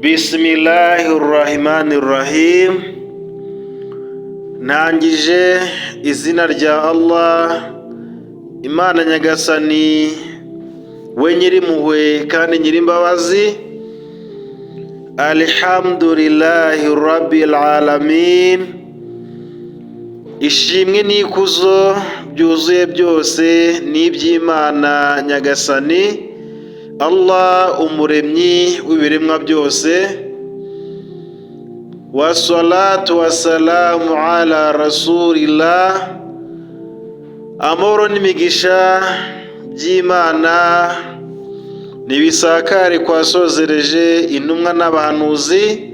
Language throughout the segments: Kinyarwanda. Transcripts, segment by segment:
Bismillahirrahmanirrahim. Ntangije izina rya Allah, Imana Nyagasani, we Nyirimpuhwe kandi Nyirimbabazi. Alhamdulillahi Rabbil Alamin. Ishimwe n'ikuzo byuzuye byose ni iby'Imana Nyagasani Allah, umuremyi w'ibiremwa byose. Wassalatu wassalamu ala rasulillah. Amahoro n'imigisha by'Imana nibisakare kwa sozereje intumwa n'abahanuzi,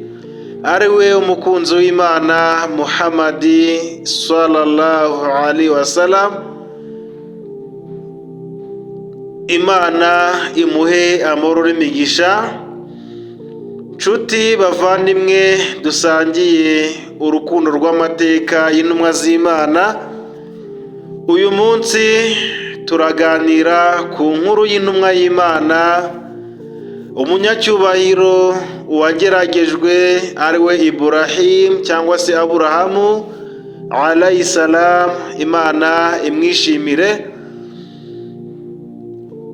ari we umukunzi w'Imana Muhammadi sallallahu alaihi wasallam. Imana imuhe amahoro n'imigisha. Nshuti bavandimwe, dusangiye urukundo rw'amateka y'intumwa z'Imana, uyu munsi turaganira ku nkuru y'intumwa y'Imana, umunyacyubahiro wageragejwe ari we Ibrahim cyangwa se Aburahamu alayhi salam. Imana imwishimire.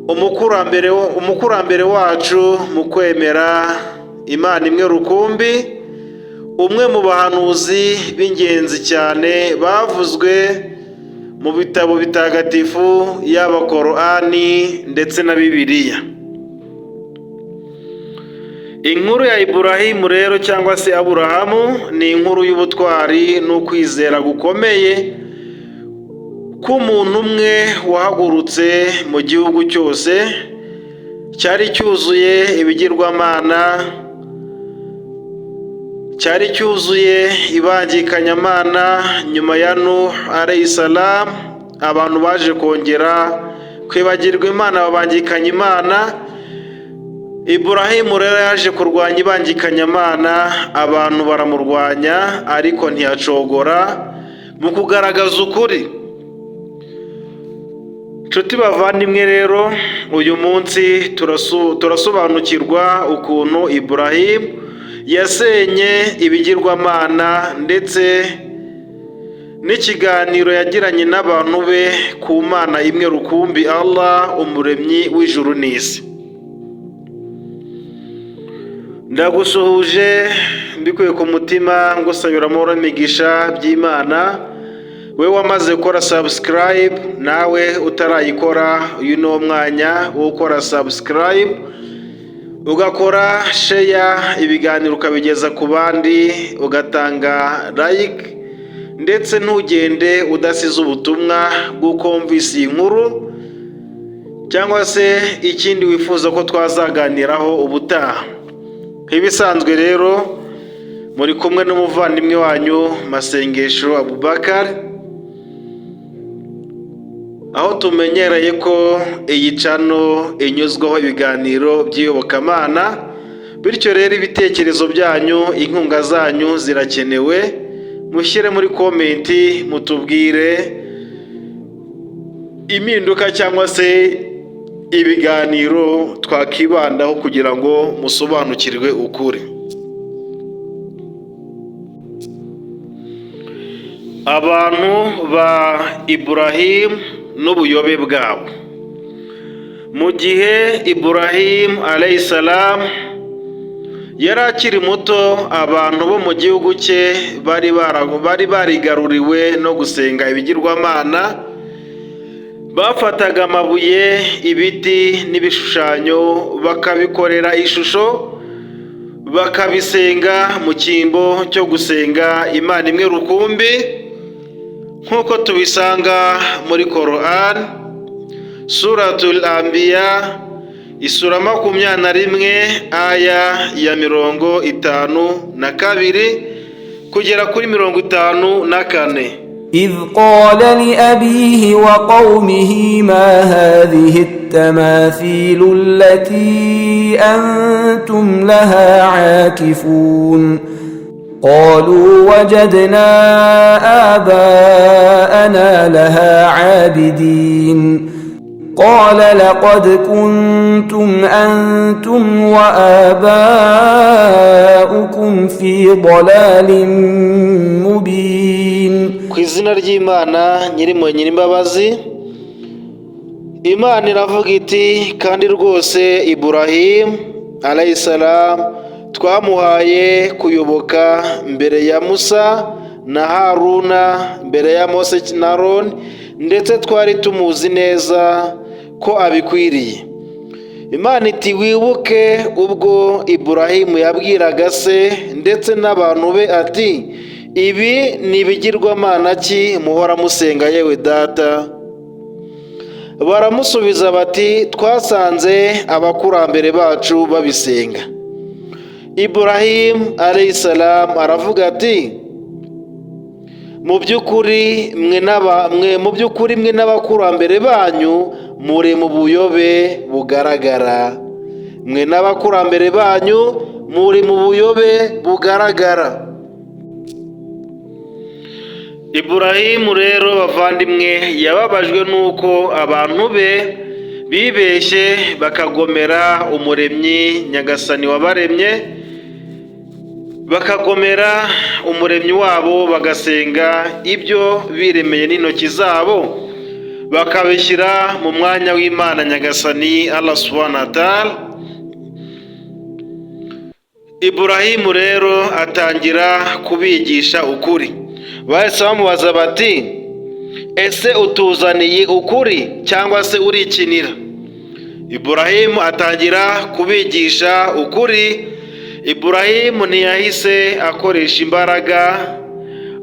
Umukurambere wacu mu kwemera Imana imwe rukumbi, umwe mu bahanuzi b'ingenzi cyane bavuzwe mu bitabo bitagatifu, yaba Korani ndetse na Bibiliya. Inkuru ya Ibrahimu rero cyangwa se Aburahamu ni inkuru y'ubutwari n'ukwizera gukomeye k'umuntu umwe wahagurutse mu gihugu cyose cyari cyuzuye ibigirwamana, cyari cyuzuye ibangikanyamana. Nyuma ya Nuh alayhi salam, abantu baje kongera kwibagirwa Imana, babangikanya Imana. Ibrahimu rero yaje kurwanya ibangikanyamana, abantu baramurwanya ariko ntiyacogora mu kugaragaza ukuri. Nshuti bavandimwe rero, uyu munsi turasobanukirwa ukuntu Ibrahimu yasenye ibigirwamana ndetse n'ikiganiro yagiranye n'abantu be ku Mana imwe rukumbi, Allah umuremyi w'ijuru n'isi. Ndagusuhuje mbikuye ku mutima, ngusabira amahoro n'imigisha by'Imana. We wamaze gukora subscribe, nawe utarayikora, uyu ni umwanya wo gukora subscribe, ugakora share ibiganiro ukabigeza ku bandi, ugatanga like, ndetse ntugende udasize ubutumwa bw'uko wumvise iyi nkuru cyangwa se ikindi wifuza ko twazaganiraho ubutaha. Nk'ibisanzwe rero, muri kumwe n'umuvandimwe wanyu Masengesho Abubakar, aho tumenyereye ko iyi channel inyuzwaho ibiganiro by'iyobokamana. Bityo rero ibitekerezo byanyu, inkunga zanyu zirakenewe. Mushyire muri komenti, mutubwire impinduka cyangwa se ibiganiro twakibandaho kugira ngo musobanukirwe ukuri. Abantu ba Ibrahim n'ubuyobe bwabo. Mu gihe Ibrahim alayhi salam yari akiri muto, abantu bo mu gihugu cye bari barigaruriwe no gusenga ibigirwamana. Bafataga amabuye, ibiti n'ibishushanyo bakabikorera ishusho, bakabisenga mu cyimbo cyo gusenga Imana imwe rukumbi, nk'uko tubisanga muri Korani Suratul Anbiya isura 21 aya ya 52 kugera kuri 54. إذ قال لأبيه وقومه ما هذه التماثيل التي أنتم لها عاكفون قالوا وجدنا آباءنا لها عابدين قال لقد كنتم أنتم وآباؤكم في ضلال مبين. Ku izina ry'Imana Nyirimpuhwe Nyirimbabazi, Imana iravuga iti kandi rwose Iburahimu alayhisalam twamuhaye kuyoboka mbere ya Musa na Haruna, mbere ya Mose na Aroni, ndetse twari tumuzi neza ko abikwiriye. Imana iti wibuke ubwo Iburahimu yabwiraga se ndetse n'abantu be ati ibi ni ibigirwamana ki muhora musenga yewe data? Baramusubiza bati twasanze abakurambere bacu babisenga. Iburahimu alayhisalam aravuga ati mu by'ukuri mwe n'abakurambere banyu muri mu buyobe bugaragara. Mwe n'abakurambere banyu muri mu buyobe bugaragara. Iburahimu rero bavandimwe yababajwe nuko abantu be bibeshye bakagomera umuremyi Nyagasani wabaremye, bakagomera umuremyi wabo, bagasenga ibyo biremeye n'intoki zabo, bakabishyira mu mwanya w'Imana Nyagasani Allah subhanahu wa ta'ala. Iburahimu rero atangira kubigisha ukuri. Bahise bamubaza bati ese utuzaniye ukuri cyangwa se urikinira? Iburahimu atangira kubigisha ukuri. Iburahimu ntiyahise akoresha imbaraga,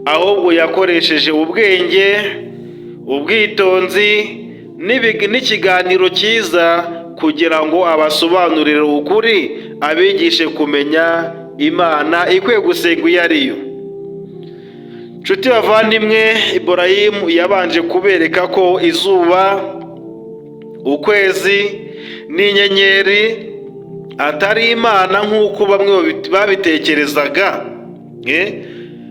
ahubwo yakoresheje ubwenge, ubwitonzi n'ikiganiro cyiza kugira ngo abasobanurire ukuri, abigishe kumenya Imana ikwiye gusenga iyo ari yo. Nshuti bavandimwe, Iburahimu yabanje kubereka ko izuba, ukwezi n'inyenyeri atari Imana nk'uko bamwe babitekerezaga.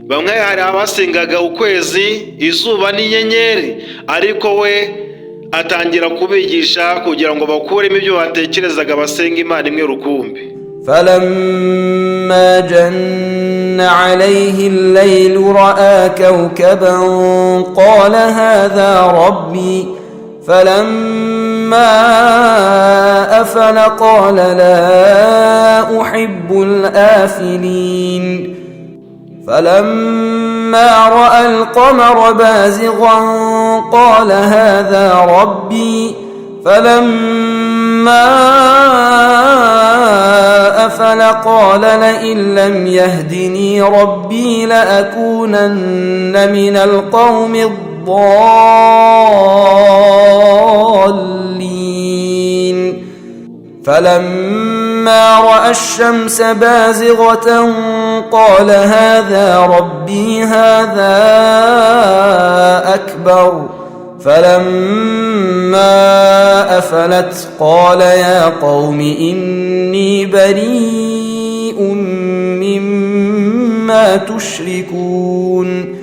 Bamwe hari abasengaga ukwezi, izuba n'inyenyeri, ariko we atangira kubigisha kugira ngo bakuremo ibyo batekerezaga, basenga Imana imwe rukumbi. فلما جن عليه الليل رأى كوكبا قال هذا ربي فلما أفل قال لا أحب الآفلين فلما رأى القمر بازغا قال هذا ربي فلما أفل قال لئن لم يهدني ربي لأكونن من القوم الضالين فلما رأى الشمس بازغة قال هذا ربي هذا أكبر فلما أفلت قال يا قوم إني بريء مما تشركون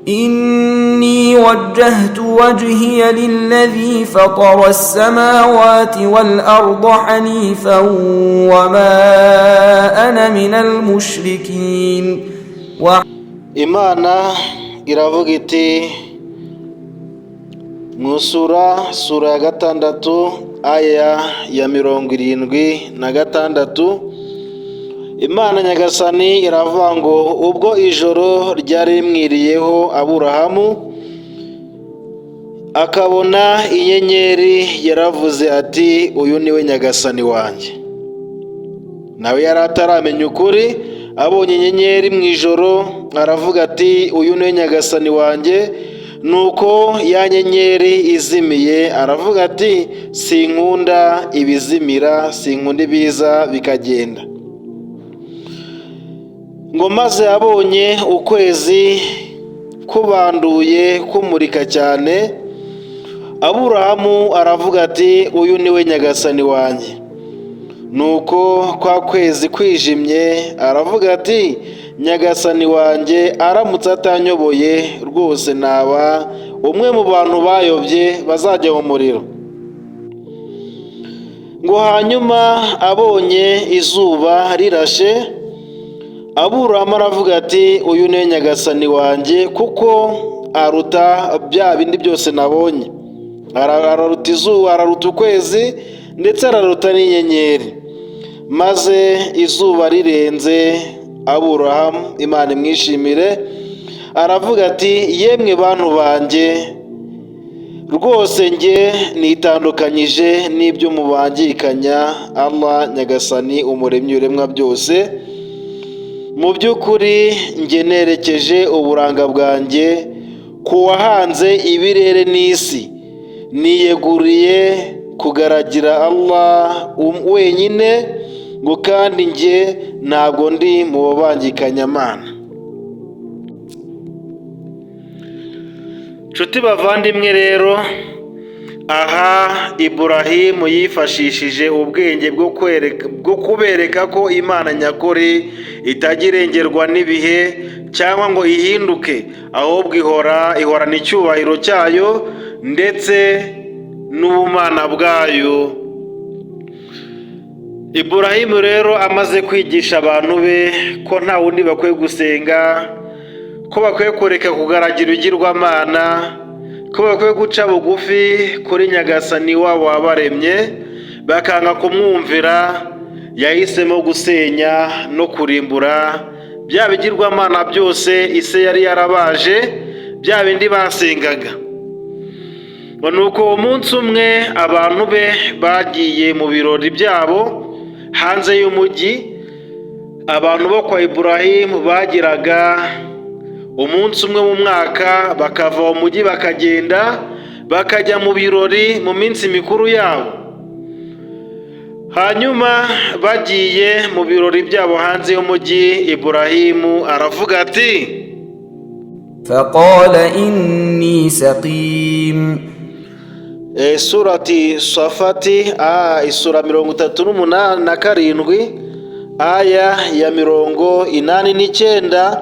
إني وجهت وجهي للذي فطر السماوات والأرض حنيفا وما أنا من المشركين. Imana iravuga iti mu sura ya 6 aya ya 76, Imana Nyagasani iravuga ngo ubwo ijoro ryari rimwiriyeho Aburahamu akabona inyenyeri, yaravuze ati uyu niwe Nyagasani wanjye. Nawe yari ataramenya ukuri, abonye inyenyeri mu ijoro aravuga ati uyu niwe Nyagasani wanjye. Nuko ya nyenyeri izimiye aravuga ati sinkunda ibizimira, sinkunda ibiza bikagenda. Ngo maze abonye ukwezi kubanduye kumurika cyane, Aburahamu aravuga ati uyu niwe Nyagasani wanjye. Nuko kwa kwezi kwijimye aravuga ati Nyagasani wanjye aramutse atanyoboye rwose naba umwe mu bantu bayobye bazajya mu muriro. ngo hanyuma abonye izuba rirashe, Aburahamu aravuga ati uyu ni nyagasani wanjye kuko aruta bya bindi byose nabonye. Araruta izuba, araruta ukwezi, ndetse araruta n'inyenyeri. Maze izuba rirenze, Aburahamu, Imana imwishimire, aravuga ati yemwe bantu banjye, rwose njye nitandukanyije n'ibyo mubangikanya Allah nyagasani umuremyi w'ibiremwa byose. Mu by'ukuri njye nerekeje uburanga bwanjye ku wahanze ibirere n'isi, niyeguriye kugaragira Allah wenyine, ngo kandi njye ntabwo ndi mu babangikanyamana. Nshuti bavandimwe rero, aha Iburahimu yifashishije ubwenge bwo kubereka ko Imana nyakuri itajya irengerwa n'ibihe cyangwa ngo ihinduke, ahubwo ihorana icyubahiro cyayo ndetse n'ubumana bwayo. Iburahimu rero amaze kwigisha abantu be ko nta wundi bakwiye gusenga, ko bakwiye kureka kugaragira ibigirwamana, ko bakwiye guca bugufi kuri nyagasani wabo wabaremye, bakanga kumwumvira, yahisemo gusenya no kurimbura bya bigirwamana byose ise yari yarabaje, bya bindi basengaga. Nuko umunsi umwe abantu be bagiye mu birori byabo hanze y'umujyi. Abantu bo kwa Iburahimu bagiraga umunsi umwe mu mwaka, bakava mu mujyi bakagenda bakajya mu birori mu minsi mikuru yabo. Hanyuma bagiye mu birori byabo hanze y'umujyi, Iburahimu aravuga ati faqala inni saqim. Surati Safati isura 37 aya ya 89.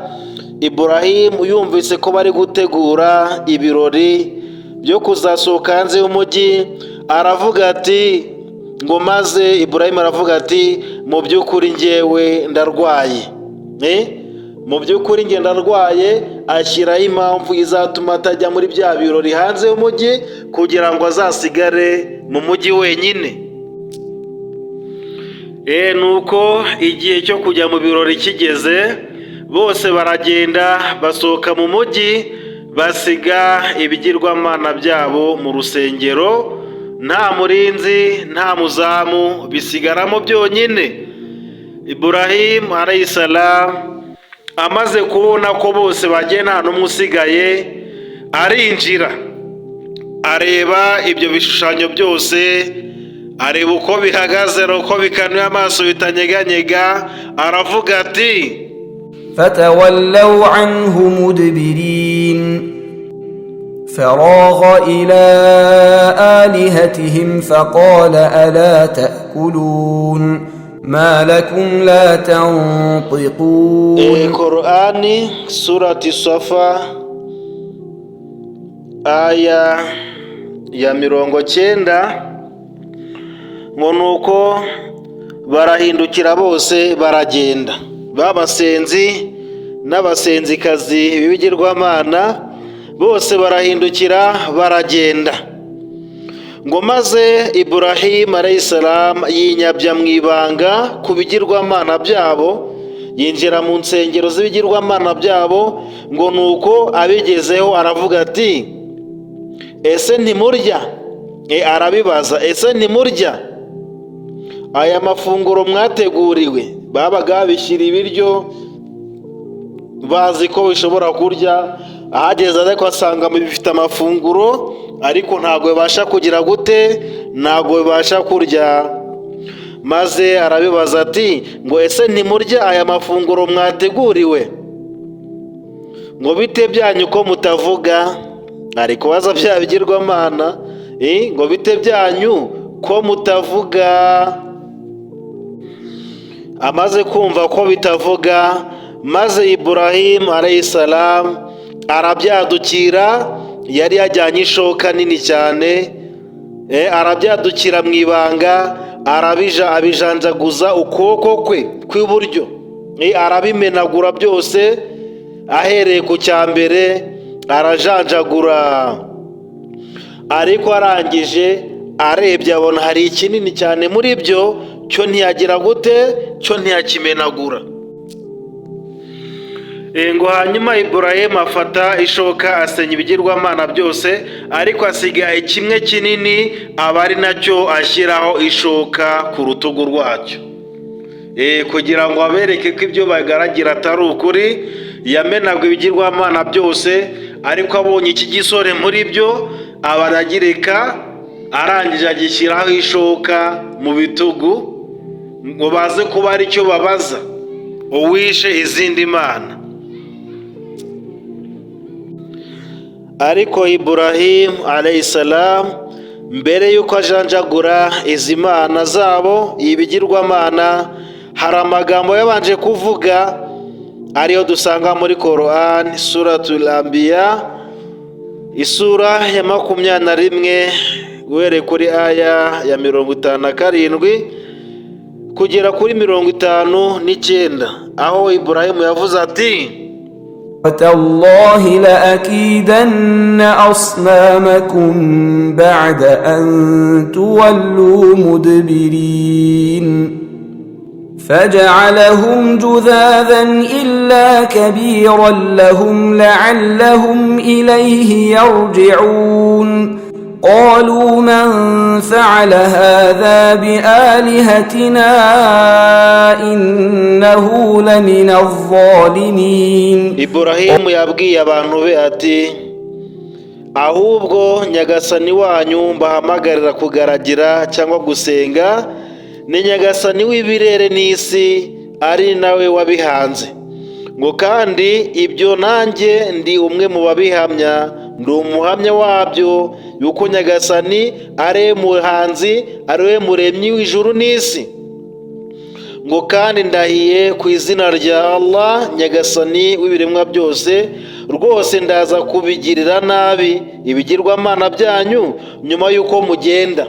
Iburahimu yumvise ko bari gutegura ibirori byo kuzasohoka hanze y'umujyi, aravuga ati ngo maze Iburahimu aravuga ati mu by'ukuri njyewe ndarwaye. Mu by'ukuri njye ndarwaye, ashyiraho impamvu izatuma atajya muri bya birori hanze y'umujyi kugira ngo azasigare mu mujyi wenyine. Nuko igihe cyo kujya mu birori kigeze, bose baragenda basohoka mu mujyi, basiga ibigirwamana byabo mu rusengero, nta murinzi nta muzamu, bisigaramo byonyine. Iburahimu alayhisalamu amaze kubona ko bose bagenda nta n'umwe usigaye, arinjira areba ibyo bishushanyo byose, areba uko bihagaze, uko bikanuye amaso bitanyeganyega, aravuga ati fatawallaw anhu mudbirin faragha ila alihatihim faqala ala ta'kulun ma lakum la tantiqun. Qur'ani surati Safa aya ya 90. ngo nuko barahindukira bose baragenda, babasenzi n'abasenzikazi b'ibigirwamana bose barahindukira baragenda. ngo maze Iburahimu alayhisalamu yinyabya mu ibanga ku bigirwamana byabo, yinjira mu nsengero z'ibigirwamana byabo. ngo nuko abigezeho aravuga ati ese ntimurya? Arabibaza, ese ntimurya aya mafunguro mwateguriwe? babaga babishyira ibiryo bazi ko bishobora kurya, ahageze ariko asanga bifite amafunguro ariko ntabwo bibasha kugira gute, ntabwo bibasha kurya. maze arabibaza ati ngo ese ntimurya aya mafunguro mwateguriwe? ngo bite byanyu ko mutavuga? ari kubaza bya bigirwamana, ngo bite byanyu ko mutavuga? amaze kumva ko bitavuga, maze Iburahimu alayhisalamu arabyadukira, yari yajyanye ishoka nini cyane, arabyadukira mu ibanga, abijanjaguza ukuboko kwe kw'iburyo, arabimenagura byose, ahereye ku cya mbere arajanjagura. Ariko arangije arebye abona hari ikinini cyane muri byo, cyo ntiyagira gute, cyo ntiyakimenagura. Ngo hanyuma Iburahimu afata ishoka asenya ibigirwamana byose, ariko asigaye kimwe kinini aba ari nacyo ashyiraho ishoka ku rutugu rwacyo, kugira ngo abereke ko ibyo bagaragira atari ukuri. Yamenaga ibigirwamana byose, ariko abonye iki gisore muri byo aba aragireka, arangije agishyiraho ishoka mu bitugu, ngo baze kuba ari cyo babaza uwishe izindi mana. Ariko Iburahimu alayhisalam, mbere y'uko ajanjagura izi mana zabo, ibigirwamana, hari amagambo yabanje kuvuga, ariyo dusanga muri Korani, Suratul Anbiya, isura ya 21, guhere kuri aya ya 57 kugera kuri 59, aho Iburahimu yavuze ati: وتالله لأكيدن أصنامكم بعد أن تولوا مدبرين فجعلهم جذاذا إلا كبيرا لهم لعلهم إليه يرجعون قالوا من فعل هذا بآلهتنا إنه لمن الظالمين. Iburahimu yabwiye abantu be ati: ahubwo nyagasani wanyu mbahamagarira kugaragira cyangwa gusenga ni nyagasani w'ibirere n'isi, ari nawe wabihanze. Ngo kandi ibyo nanjye ndi umwe mu babihamya, ndi umuhamya wabyo, yuko nyagasani ari muhanzi, ari we muremyi w'ijuru n'isi. Ngo kandi ndahiye ku izina rya Allah, nyagasani w'ibiremwa byose, rwose ndaza kubigirira nabi ibigirwamana byanyu nyuma y'uko mugenda.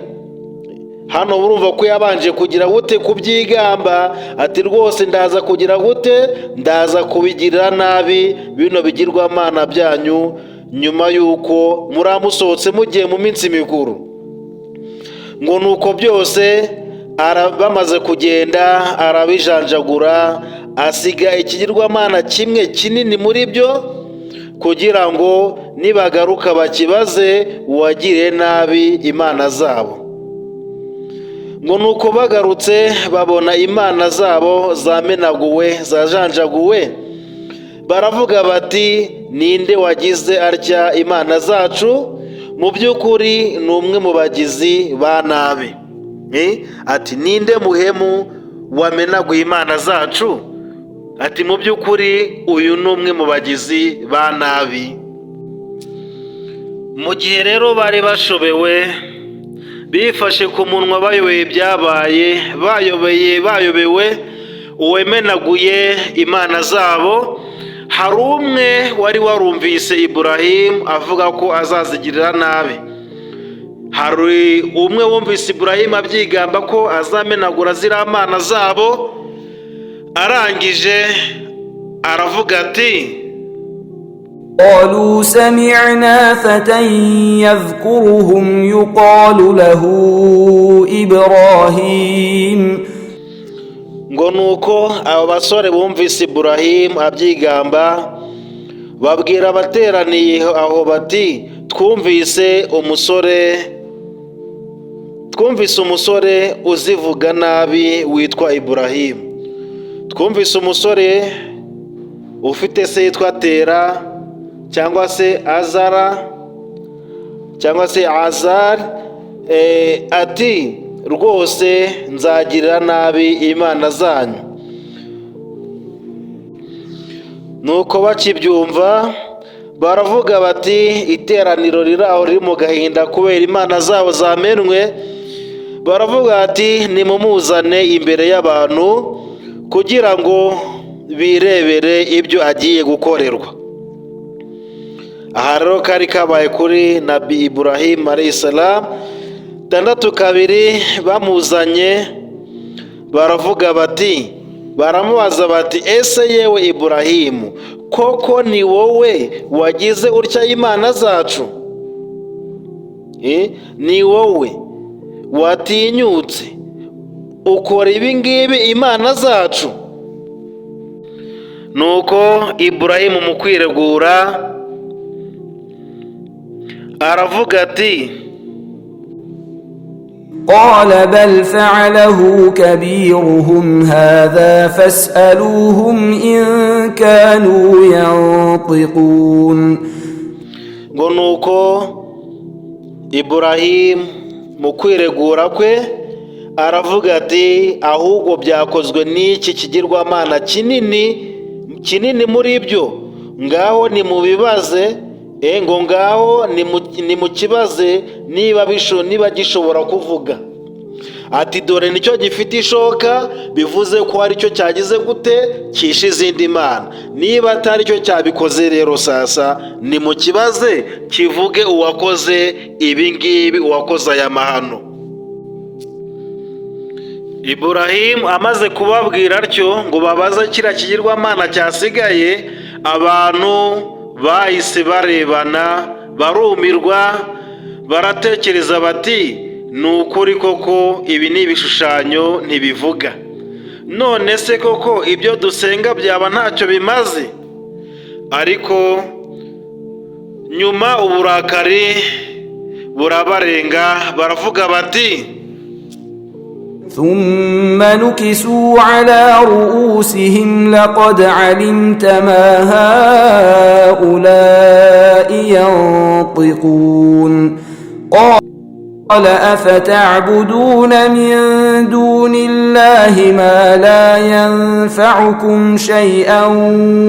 Hano urumva ko yabanje kugira gute, kubyigamba, ati rwose ndaza kugira gute, ndaza kubigirira nabi bino bigirwamana byanyu nyuma y'uko muramusohotse mugiye mu minsi mikuru. Ngo nuko byose bamaze kugenda arabijanjagura, asiga ikigirwamana kimwe kinini muri byo, kugira ngo nibagaruka bakibaze uwagiriye nabi imana zabo. Ngo nuko bagarutse babona imana zabo zamenaguwe, zajanjaguwe, baravuga bati: ninde wagize atya imana zacu? Mu by'ukuri ni umwe mu bagizi ba nabi. Ati ninde muhemu wamenaguye imana zacu? Ati mu by'ukuri uyu ni umwe mu bagizi ba nabi. Mu gihe rero bari bashobewe, bifashe ku munwa bayoboye ibyabaye, bayobewe uwemenaguye imana zabo, hari umwe wari warumvise Iburahimu avuga ko azazigirira nabi. Hari umwe wumvise Iburahimu abyigamba ko azamenagura ziriya mana zabo, arangije aravuga ati: قالوا سمعنا فتى يذكرهم يقال له إبراهيم. ngo nuko abo basore bumvise Iburahimu abyigamba, babwira abateraniye aho bati: twumvise umusore uzivuga nabi witwa Iburahimu. Twumvise umusore ufite se yitwa Tera, cyangwa se Azara, cyangwa se Azar, ati rwose nzagirira nabi imana zanyu. Nuko bakibyumva baravuga bati: iteraniro riri aho riri mu gahinda kubera imana zabo zamenwe, baravuga ati: nimumuzane imbere y'abantu kugira ngo birebere ibyo agiye gukorerwa. Aha rero kari kabaye kuri Nabi Iburahimu alayhisalam, 2 bamuzanye baramubaza bati ese yewe Iburahimu, koko ni wowe wagize utya imana zacu? Ni wowe watinyutse ukora ibi ngibi imana zacu? Nuko Iburahimu mu kwiregura aravuga ati قال بل فعله كبيرهم هذا فاسألوهم إن كانوا ينطقون. ngo nuko Iburahimu mu kwiregura kwe aravuga ati ahubwo byakozwe n'iki kigirwamana kinini muri byo, ngaho nimubibaze, ngo ngaho nimukibaze niba gishobora kuvuga. Ati dore nicyo gifite ishoka, bivuze ko ari cyo cyagize gute, kishe izindi mana. Niba atari cyo cyabikoze rero sasa nimukibaze kivuge uwakoze ibi ngibi, uwakoze aya mahano. Iburahimu amaze kubabwira atyo ngo babaze kiriya kigirwamana cyasigaye, abantu bahise barebana barumirwa, baratekereza bati ni ukuri koko ibi ni ibishushanyo ntibivuga. None se koko ibyo dusenga byaba ntacyo bimaze? Ariko nyuma uburakari burabarenga, baravuga bati ثم نكسوا على رؤوسهم لقد علمت ما هؤلاء ينطقون. قال أفتعبدون من دون الله ما لا ينفعكم شيئا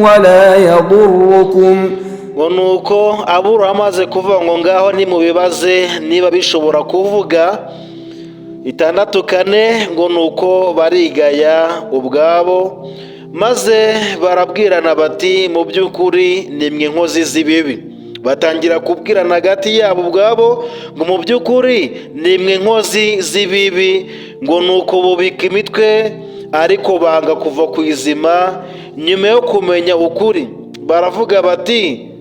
ولا يضركم. nuko Aburahamu amaze kuvuga ngo ngaho nimubibaze niba bishobora kuvuga, 6 ngo nuko barigaya ubwabo, maze barabwirana bati mu by'ukuri nimwe nkozi z'ibibi. Batangira kubwirana hagati yabo ubwabo ngo mu by'ukuri nimwe nkozi z'ibibi, ngo nuko bubika imitwe ariko banga kuva ku izima. Nyuma yo kumenya ukuri baravuga bati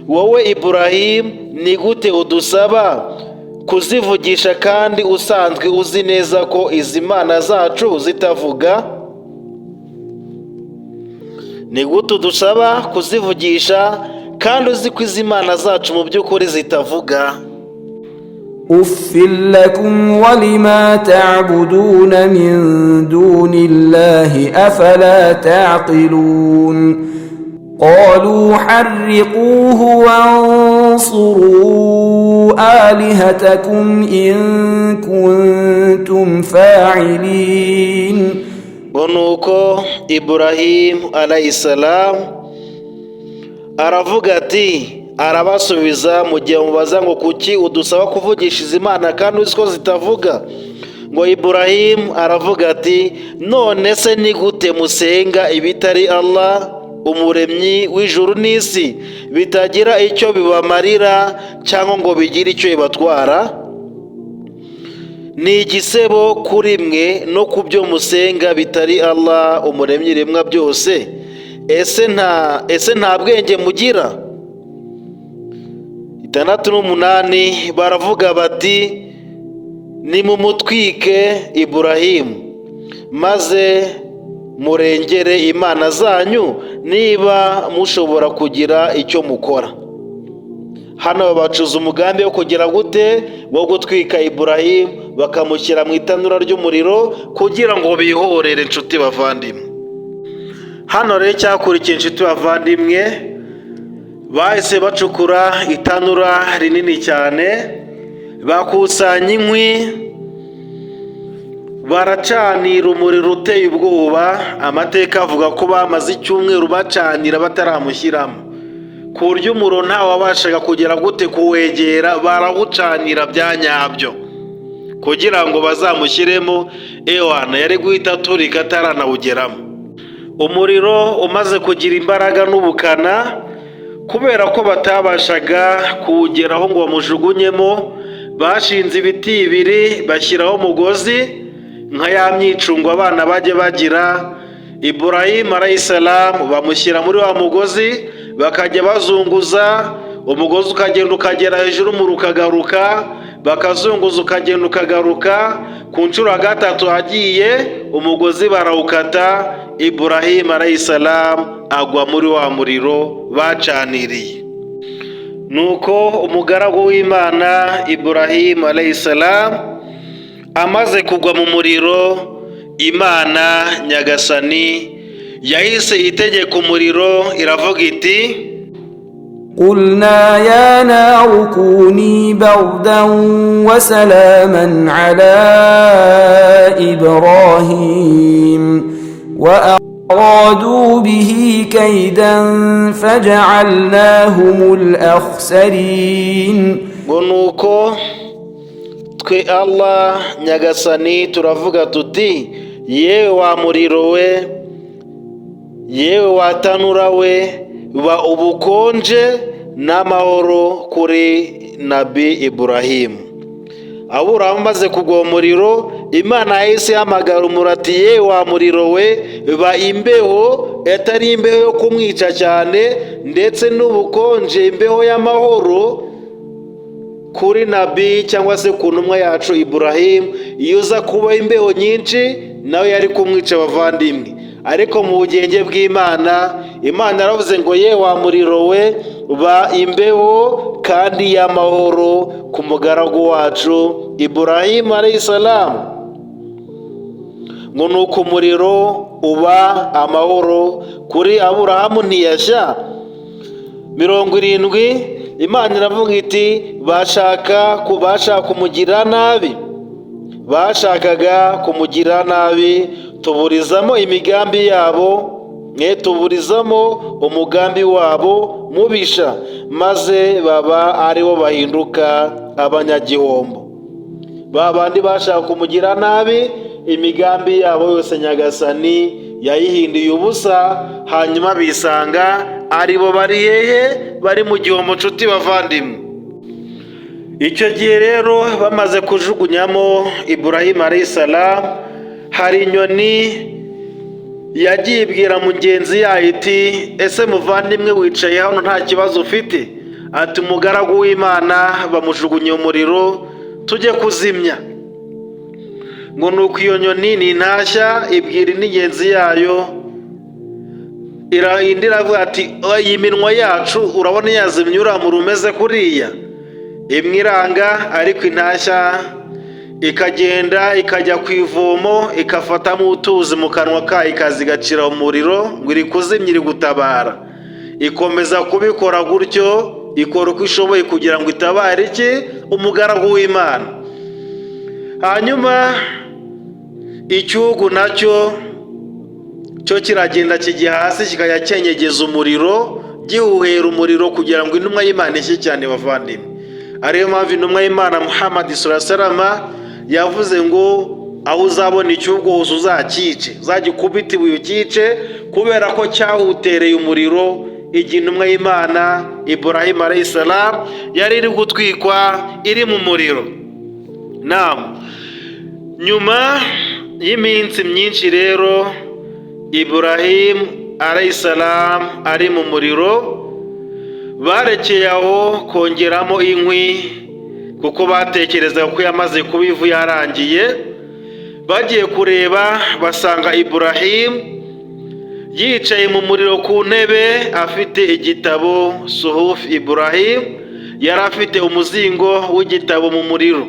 wowe Iburahimu, ni gute udusaba kuzivugisha kandi usanzwe uzi neza ko izi mana zacu zitavuga? Ni gute udusaba kuzivugisha kandi uzi ko izi mana zacu mu by'ukuri zitavuga? أف لكم ولما تعبدون من دون الله أفلا تعقلون. قالوا حرقوه وانصروا آلهتكم إن كنتم فاعلين. nuko Iburahimu alayhisalam aravuga ati, arabasubiza mu gihe mubaza ngo kuki udusaba kuvugisha izi mana kandi uzi ko zitavuga? Ngo Iburahimu aravuga ati none se ni gute musenga ibitari Allah, umuremyi w'ijuru n'isi, bitagira icyo bibamarira cyangwa ngo bigire icyo bibatwara? Ni igisebo kuri mwe no ku byo musenga bitari Allah, umuremyi iremwa byose. Ese nta bwenge mugira? 6 baravuga bati nimumutwike Iburahimu, maze murengere imana zanyu niba mushobora kugira icyo mukora. Hano bacuza umugambi wo kugira gute, wo gutwika Iburahimu bakamushyira mu itanura ry'umuriro kugira ngo bihorere. Inshuti bavandimwe, hano rero cyakurikiye inshuti bavandimwe, bahise bacukura itanura rinini cyane, bakusanya inkwi, baracanira umuriro uteye ubwoba. Amateka avuga ko bamaze icyumweru bacanira bataramushyiramo, ku buryo umuriro ntawe wabashaga kugera gute kuwegera. Barawucanira bya nyabyo kugira ngo bazamushyiremo, ewana yari guhita aturika ataranawugeramo. Umuriro umaze kugira imbaraga n'ubukana, kubera ko batabashaga kuwugeraho ngo bamujugunyemo, bashinze ibiti bibiri bashyiraho umugozi nka ya myicungo abana bajya bagira. Iburahimu alayhisalamu bamushyira muri wa mugozi, bakajya bazunguza, umugozi ukagenda ukagera hejuru umuriro ukagaruka, bakazunguza ukagenda ukagaruka. Ku nshuro ya gatatu hagiye umugozi barawukata, Iburahimu alayhisalamu agwa muri wa muriro bacaniriye. Nuko umugaragu w'Imana Iburahimu alayhisalamu amaze kugwa mu muriro, Imana Nyagasani yahise itegeka umuriro, iravuga iti: قلنا يا نار كوني بردا وسلاما على إبراهيم وأرادوا به كيدا فجعلناهم الأخسرين. nuko twe Allah Nyagasani turavuga tuti: yewe wa muriro we, yewe wa tanura we, ba ubukonje n'amahoro kuri Nabi Iburahimu. Aburahamu amaze kugwa mu muriro, Imana yahise ihamagara umuriro ati: yewe wa muriro we, ba imbeho, atari imbeho yo kumwica cyane, ndetse n'ubukonje, imbeho y'amahoro kuri Nabi cyangwa se ku ntumwa yacu Iburahimu. Iyo uza kuba imbeho nyinshi, nawe yari kumwica abavandimwe. Ariko mu bugenge bw'Imana, Imana yaravuze ngo: yewe wa muriro we, ba imbeho kandi y'amahoro ku mugaragu wacu Iburahimu alayhisalamu. ngo nuko umuriro uba amahoro kuri Aburahamu ntiyashya. 70 Imana iravuga iti: bashaka kumugirira nabi, bashakaga kumugirira nabi, tuburizamo imigambi yabo, tuburizamo umugambi wabo mubisha, maze baba aribo bahinduka abanyagihombo. Babandi bashaka kumugirira nabi, imigambi yabo yose Nyagasani yayihinduye ubusa, hanyuma bisanga aribo bari hehe? Bari mu gihombo. Nshuti bavandimwe, icyo gihe rero bamaze kujugunyamo Iburahimu alayhisalamu, hari inyoni yagiye ibwira mugenzi yayo iti: ese muvandimwe, wicaye hano nta kibazo ufite? Ati: umugaragu w'Imana bamujugunye umuriro, tujye kuzimya. ngo nuko iyo nyoni nintashya ibwira n'ingenzi yayo, iravuga ati: iyi minwa yacu urabona yazimye uriya muriro umeze kuriya? Imwe iranga, ariko intashya ikagenda ikajya ku ivomo, ikafatamo utuzi mu kanwa kayo, ikaza igacira umuriro, ngo iri kuzimya, iri gutabara. Ikomeza kubikora gutyo, ikora uko ishoboye kugira ngo itabare iki? Umugaragu w'Imana. Hanyuma icyugu nacyo cyo kiragenda kijya hasi, kikajya cyenyegeza umuriro, gihuhera umuriro kugira ngo intumwa y'Imana ishye cyane bavandimwe. Ariyo mpamvu intumwa y'Imana Muhammad sallallahu alaihi wasallam yavuze ngo: aho uzabona icyugu hose uzakice, uzagikubita ibuye ukice, kubera ko cyahutereye umuriro igihe intumwa y'Imana Iburahimu alayhisalamu yari iri gutwikwa, iri mu muriro. Nyuma y'iminsi myinshi rero, Iburahimu alayhisalamu ari mu muriro, barekeye aho kongeramo inkwi, kuko batekerezaga ko yamaze kuba ivu yarangiye. Bagiye kureba basanga Iburahimu yicaye mu muriro ku ntebe, afite igitabo Suhuf Iburahimu. Yari afite umuzingo w'igitabo mu muriro,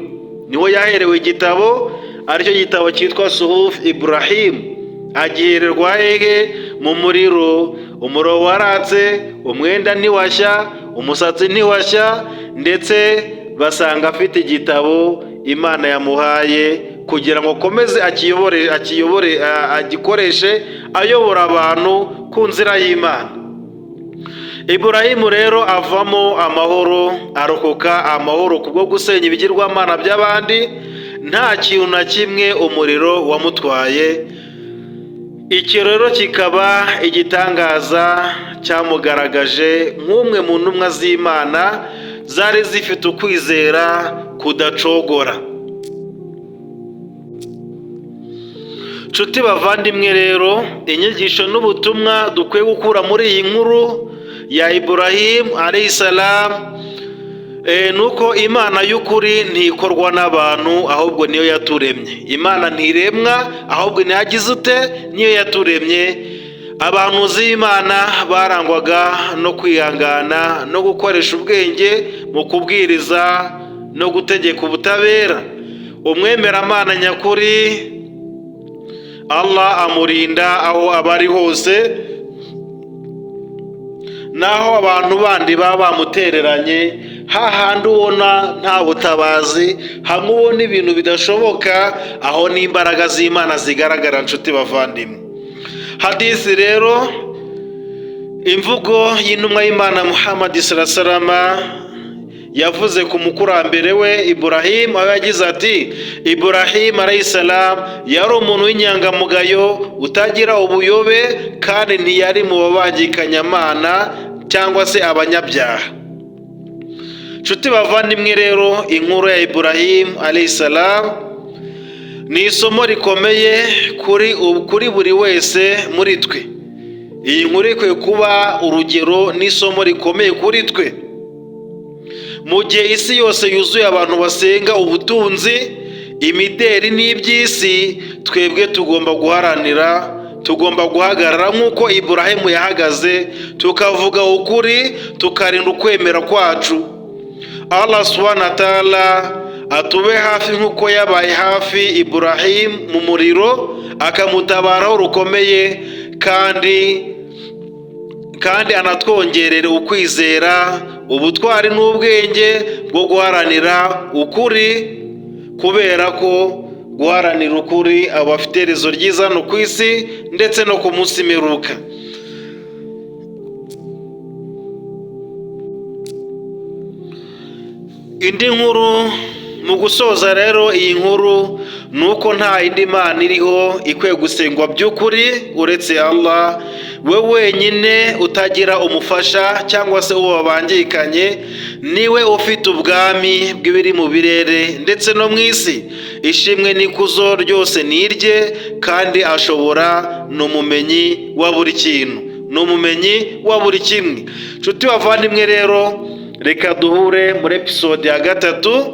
niho yaherewe igitabo, aricyo gitabo cyitwa Suhuf Iburahimu. Agihererwa hehe? Mu muriro. Umuriro waratse, umwenda ntiwashya, umusatsi ntiwashya, ndetse basanga afite igitabo Imana yamuhaye kugira ngo akomeze agikoreshe ayobora abantu ku nzira y'Imana. Iburahimu rero avamo amahoro, arokoka amahoro kubwo gusenya ibigirwamana by'abandi, nta kintu na kimwe umuriro wamutwaye. Iki rero kikaba igitangaza cyamugaragaje nk'umwe mu ntumwa z'Imana zari zifite ukwizera kudacogora. Nshuti bavandimwe rero, inyigisho n'ubutumwa dukwiye gukura muri iyi nkuru ya Ibrahim alayhi salam nuko Imana y'ukuri ntikorwa n'abantu, ahubwo niyo yaturemye. Imana ntiremwa, ahubwo ntiyagize ute, niyo yaturemye. Abahanuzi b'Imana barangwaga no kwihangana no gukoresha ubwenge mu kubwiriza no gutegeka ubutabera. Umwemeramana nyakuri Allah amurinda aho abari hose, naho abantu bandi baba bamutereranye, hahandi ubona nta butabazi, hamwe ubona ibintu bidashoboka, aho n'imbaraga z'Imana zigaragara. Nshuti bavandimwe, hadisi rero, imvugo y'intumwa y'Imana Muhammad sallallahu alaihi wasallam yavuze ku mukurambere we Ibrahim, aho yagize ati, Ibrahim alayhi salam yari umuntu w'inyangamugayo utagira ubuyobe, kandi ntiyari mu babangikanyamana cyangwa se abanyabyaha. Nshuti bavandimwe rero, inkuru ya Ibrahim alayhi salam ni isomo rikomeye kuri buri wese muri twe. Iyi nkuru ikwiye kuba urugero n'isomo rikomeye kuri twe. Mu gihe isi yose yuzuye abantu basenga ubutunzi, imideri n'iby'isi, twebwe tugomba guhagarara nk'uko Ibrahimu yahagaze, tukavuga ukuri, tukarinda ukwemera kwacu. Allah subhanahu wa ta'ala atube hafi nk'uko yabaye hafi Ibrahim mu muriro, akamutabaraho rukomeye, kandi anatwongerere ukwizera, ubutwari n'ubwenge bwo guharanira ukuri, kubera ko guharanira ukuri abafite iherezo ryiza no ku isi ndetse no ku munsi mperuka. Indi nkuru, mu gusoza rero iyi nkuru, nuko nta yindi mana iriho ikwiye gusengwa by'ukuri uretse Allah, we wenyine utagira umufasha cyangwa se uwo babangikanye. Niwe ufite ubwami bw'ibiri mu birere ndetse no mu isi. Ishimwe n'ikuzo ryose ni irye, kandi ashobora, ni umumenyi wa buri kintu, ni umumenyi wa buri kimwe. Nshuti bavandimwe rero, reka duhure muri episode ya 3.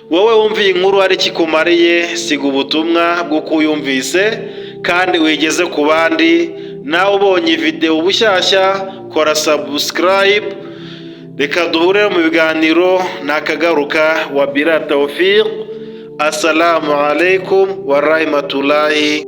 Wowe wumviye inkuru ari kikumariye, siga ubutumwa bw'uko uyumvise kandi wigeze ku bandi. Nawe ubonye video bushyashya, kora subscribe. Reka duhure mu biganiro nakagaruka. Wa bila tawfiq. Assalamu alaikum wa rahmatullahi